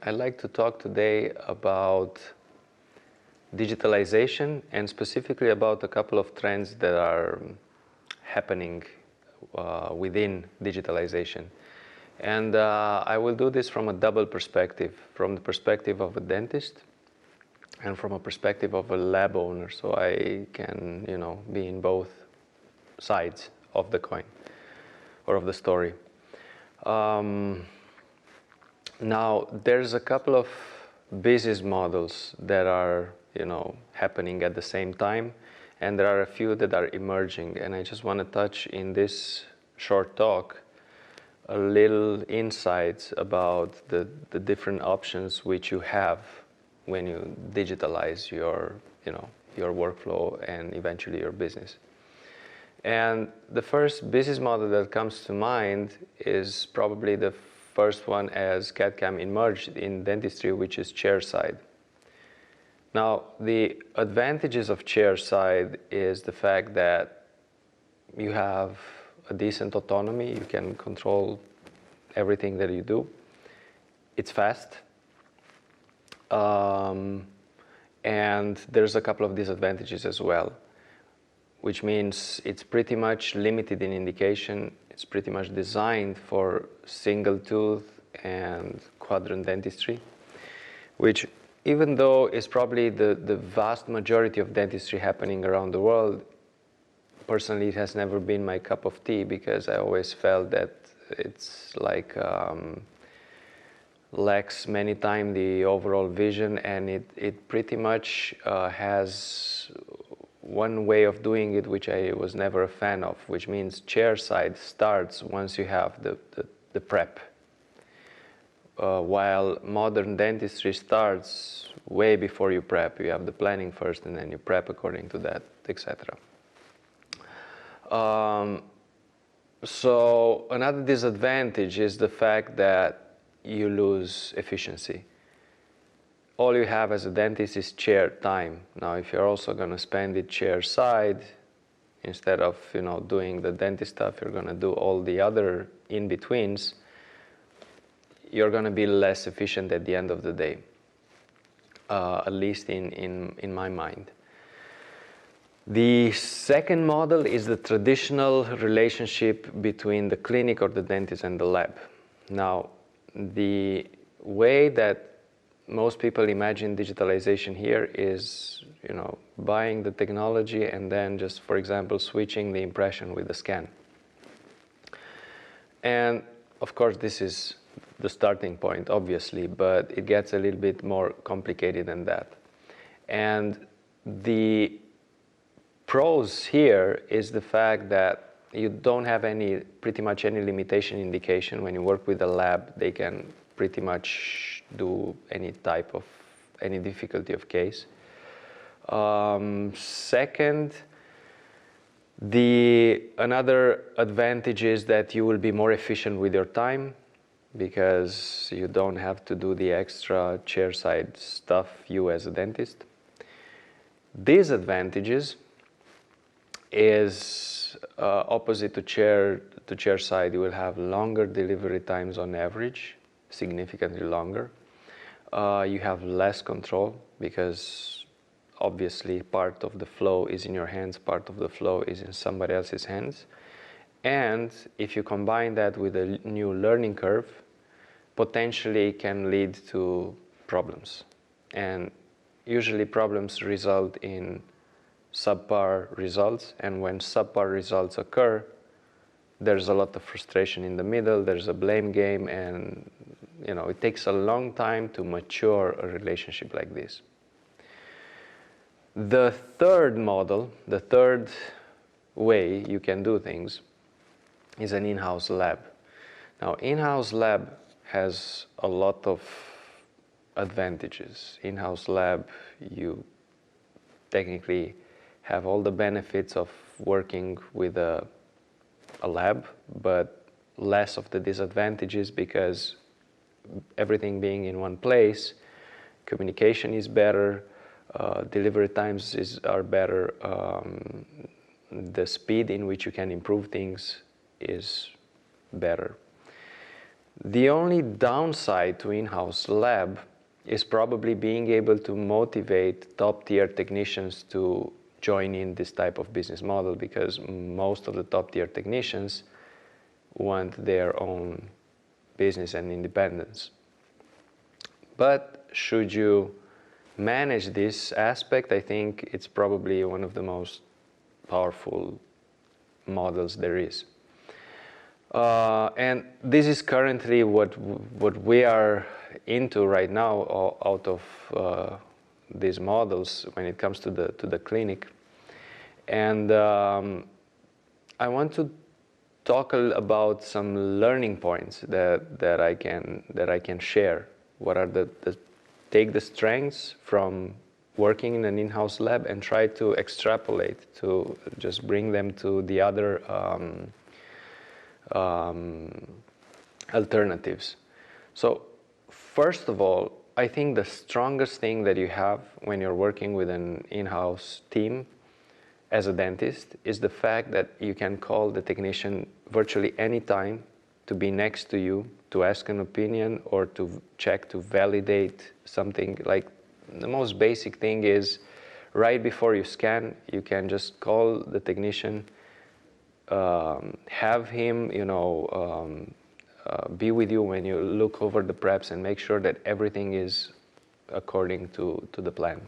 I'd like to talk today about digitalization and specifically about a couple of trends that are happening within digitalization. And I will do this from a double perspective, from the perspective of a dentist and from a perspective of a lab owner, so I can, be in both sides of the coin or of the story. Now, there's a couple of business models that are, happening at the same time, and there are a few that are emerging. And I just want to touch in this short talk a little insights about the different options which you have when you digitalize your, your workflow and eventually your business. And the first business model that comes to mind is probably the first one as CAD/CAM emerged in dentistry, which is Chairside. Now, the advantages of Chairside is the fact that you have a decent autonomy. You can control everything that you do. It's fast. And there's a couple of disadvantages as well, which means it's pretty much limited in indication. It's pretty much designed for single tooth and quadrant dentistry, which even though is probably the vast majority of dentistry happening around the world, personally it has never been my cup of tea, because I always felt that it's like lacks many times the overall vision, and it pretty much has one way of doing it which I was never a fan of, which means Chairside starts once you have the prep, while modern dentistry starts way before you prep. You have the planning first and then you prep according to that, etc. So another disadvantage is the fact that you lose efficiency. All you have as a dentist is chair time. Now, if you're also going to spend it chairside, instead of doing the dentist stuff, you're going to do all the other in-betweens, you're going to be less efficient at the end of the day, at least in my mind. The second model is the traditional relationship between the clinic or the dentist and the lab. Now, the way that most people imagine digitalization here is, buying the technology and then just, for example, switching the impression with the scan. And of course, this is the starting point, obviously, but it gets a little bit more complicated than that. And the pros here is the fact that you don't have pretty much any limitation indication. When you work with a lab, they can pretty much do any difficulty of case. Second, another advantage is that you will be more efficient with your time, because you don't have to do the extra chairside stuff, you as a dentist. Disadvantages is opposite to chairside. You will have longer delivery times on average, significantly longer. You have less control, because obviously part of the flow is in your hands, part of the flow is in somebody else's hands. And if you combine that with a new learning curve, potentially can lead to problems. And usually problems result in subpar results, and when subpar results occur, there's a lot of frustration in the middle, there's a blame game, and it takes a long time to mature a relationship like this. The third model, the third way you can do things, is an in-house lab. Now, in-house lab has a lot of advantages. In-house lab, you technically have all the benefits of working with a lab, but less of the disadvantages, because everything being in one place, communication is better, delivery times are better, the speed in which you can improve things is better. The only downside to in-house lab is probably being able to motivate top-tier technicians to join in this type of business model, because most of the top-tier technicians want their own business and independence. But should you manage this aspect, I think it's probably one of the most powerful models there is. And this is currently what we are into right now out of these models when it comes to the clinic. And I want to talk about some learning points that I can share. What are take the strengths from working in an in-house lab and try to extrapolate to just bring them to the other alternatives. So first of all, I think the strongest thing that you have when you're working with an in-house team as a dentist is the fact that you can call the technician virtually any time to be next to you, to ask an opinion or to check, to validate something. Like the most basic thing is right before you scan, you can just call the technician, have him, be with you when you look over the preps and make sure that everything is according to the plan.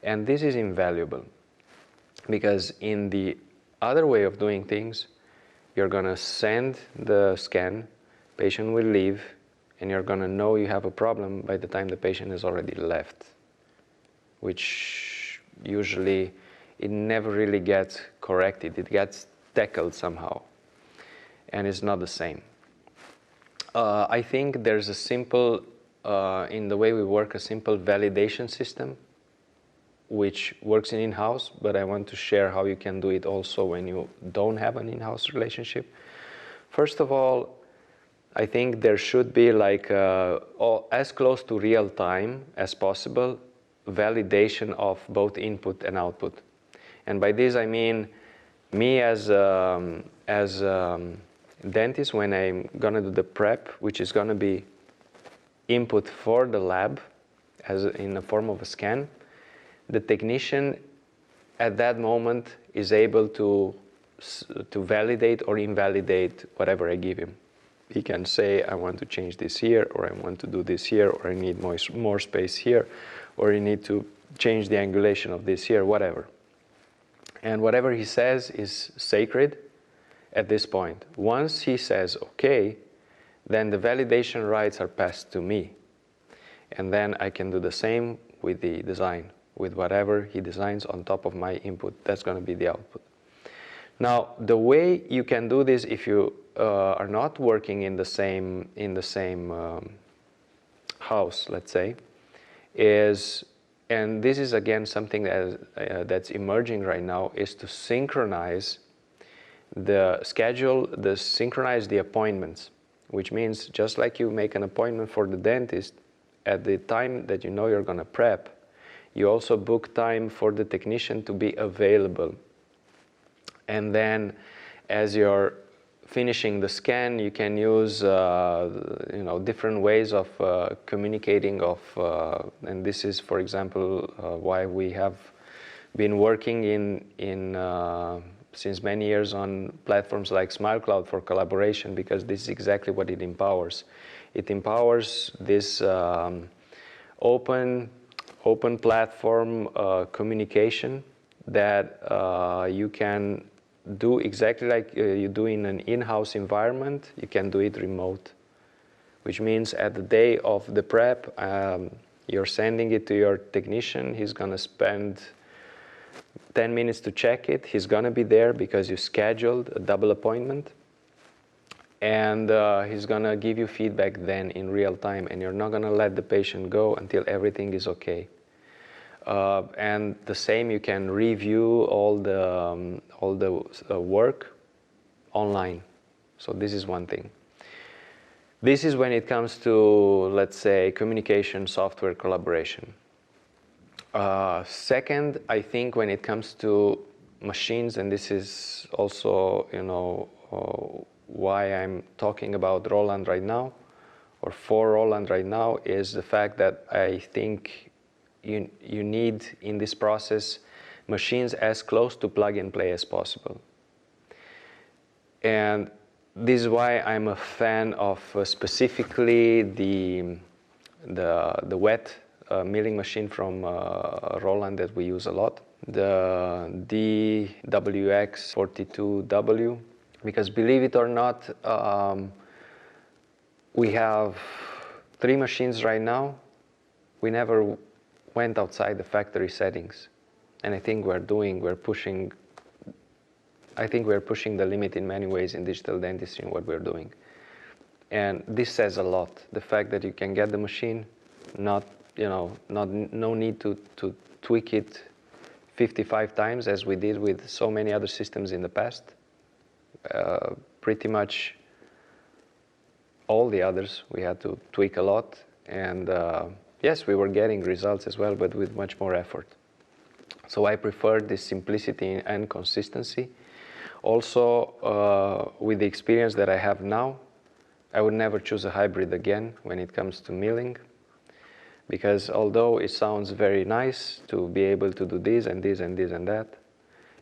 And this is invaluable, because in the other way of doing things, you're going to send the scan, patient will leave, and you're going to know you have a problem by the time the patient has already left, which usually it never really gets corrected. It gets tackled somehow, and it's not the same. I think there's a simple, in the way we work, a simple validation system which works in-house, but I want to share how you can do it also when you don't have an in-house relationship. First of all, I think there should be like as close to real time as possible validation of both input and output. And by this I mean me as dentist, when I'm gonna do the prep, which is gonna be input for the lab as in the form of a scan, the technician at that moment is able to validate or invalidate whatever I give him. He can say, I want to change this here, or I want to do this here, or I need more space here, or I need to change the angulation of this here, whatever. And whatever he says is sacred at this point. Once he says, okay, then the validation rights are passed to me. And then I can do the same with the design. With whatever he designs on top of my input, that's going to be the output. Now, the way you can do this if you are not working in the same house, let's say, is, and this is again something that's emerging right now, is to synchronize the schedule, synchronize the appointments, which means just like you make an appointment for the dentist at the time that you know you're going to prep, you also book time for the technician to be available. And then as you're finishing the scan, you can use different ways of communicating and this is, for example, why we have been working since many years on platforms like SmileCloud for collaboration, because this is exactly what it empowers. It empowers this open platform communication that you can do exactly like you do in an in-house environment. You can do it remote, which means at the day of the prep, you're sending it to your technician. He's going to spend 10 minutes to check it. He's going to be there because you scheduled a double appointment. And he's going to give you feedback then in real time, and you're not going to let the patient go until everything is okay. And the same, you can review all the work online. So this is one thing. This is when it comes to, let's say, communication software collaboration. Second, I think when it comes to machines, and this is also, why I'm talking about 𝓕𝓵𝓸𝓻𝓲 right now, or for 𝓕𝓵𝓸𝓻 right now, is the fact that I think you need in this process machines as close to plug and play as possible. And this is why I'm a fan of specifically the wet milling machine from 𝓕𝓵𝓸𝓻 that we use a lot, the DGSHAPE, because believe it or not, we have 3 machines right now. We never went outside the factory settings, and I think we're pushing the limit in many ways in digital dentistry in what we're doing. And this says a lot. The fact that you can get the machine, no need to tweak it 55 times as we did with so many other systems in the past. Pretty much all the others we had to tweak a lot, and yes, we were getting results as well, but with much more effort. So I prefer this simplicity and consistency. Also, with the experience that I have now, I would never choose a hybrid again when it comes to milling, because although it sounds very nice to be able to do this and this and this and that,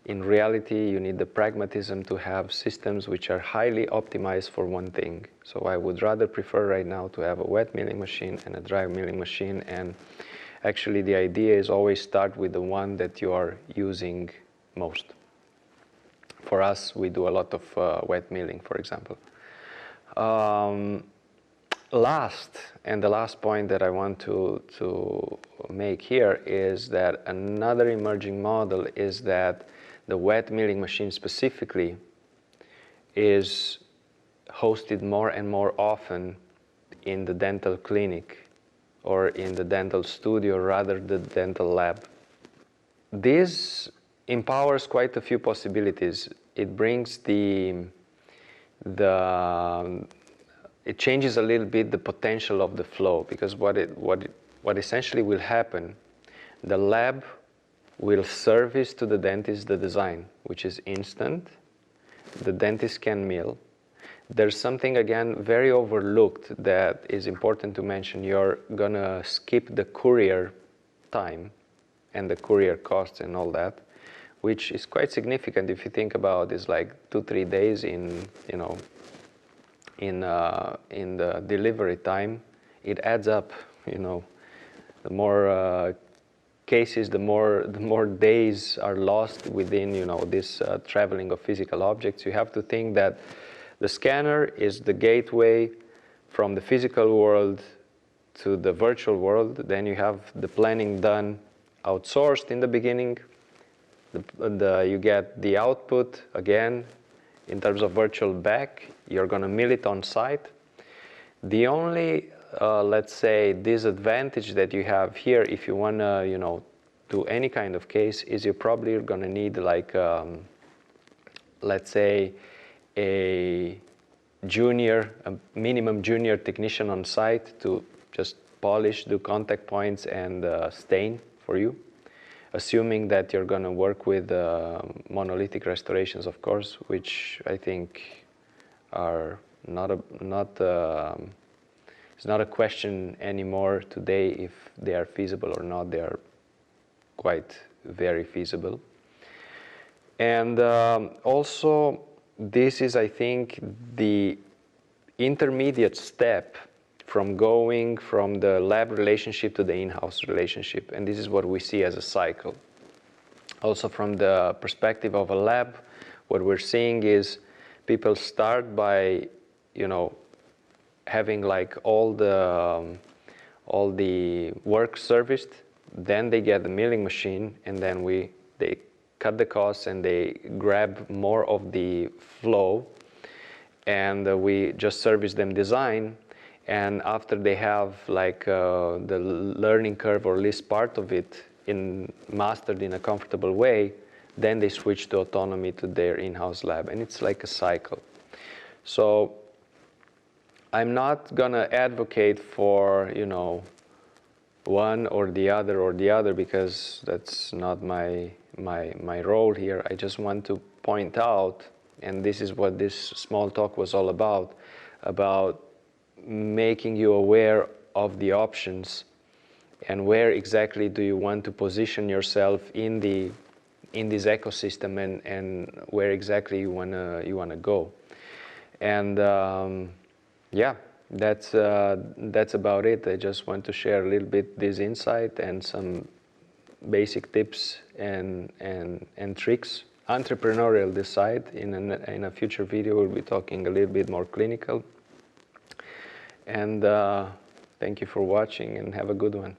in reality you need the pragmatism to have systems which are highly optimized for one thing. So I would rather prefer right now to have a wet milling machine and a dry milling machine, and actually the idea is always start with the one that you are using most. For us, we do a lot of wet milling, for example. The last point that I want to make here is that another emerging model is that the wet milling machine specifically is hosted more and more often in the dental clinic or in the dental studio rather than the dental lab. This empowers quite a few possibilities. It brings it changes a little bit the potential of the flow, because what essentially will happen, the lab will service to the dentist the design, which is instant. The dentist can mill. There's something, again, very overlooked that is important to mention. You're gonna skip the courier time and the courier costs and all that, which is quite significant if you think about it's like 2-3 days in the delivery time. It adds up, the more cases, the more days are lost within, this traveling of physical objects. You have to think that the scanner is the gateway from the physical world to the virtual world. Then you have the planning done outsourced in the beginning. You get the output again in terms of virtual back. You're going to mill it on site. The only, let's say, disadvantage that you have here, if you want to, do any kind of case, is you're probably going to need like, let's say, a minimum junior technician on site to just polish, do contact points, and stain for you. Assuming that you're going to work with monolithic restorations, of course, which I think are it's not a question anymore today if they are feasible or not. They are quite very feasible. And also, this is, I think, the intermediate step from going from the lab relationship to the in-house relationship. And this is what we see as a cycle. Also, from the perspective of a lab, what we're seeing is people start by, having like all the work serviced. Then they get the milling machine, and then they cut the costs and they grab more of the flow, and we just service them design. And after they have like the learning curve or at least part of it mastered in a comfortable way, then they switch to autonomy to their in-house lab, and it's like a cycle. So I'm not gonna advocate for one or the other, because that's not my my role here. I just want to point out, and this is what this small talk was all about making you aware of the options and where exactly do you want to position yourself in this ecosystem, and where exactly you wanna go. And yeah, that's about it. I just want to share a little bit this insight and some basic tips and tricks. Entrepreneurial this side. In a future video, we'll be talking a little bit more clinical. And thank you for watching, and have a good one.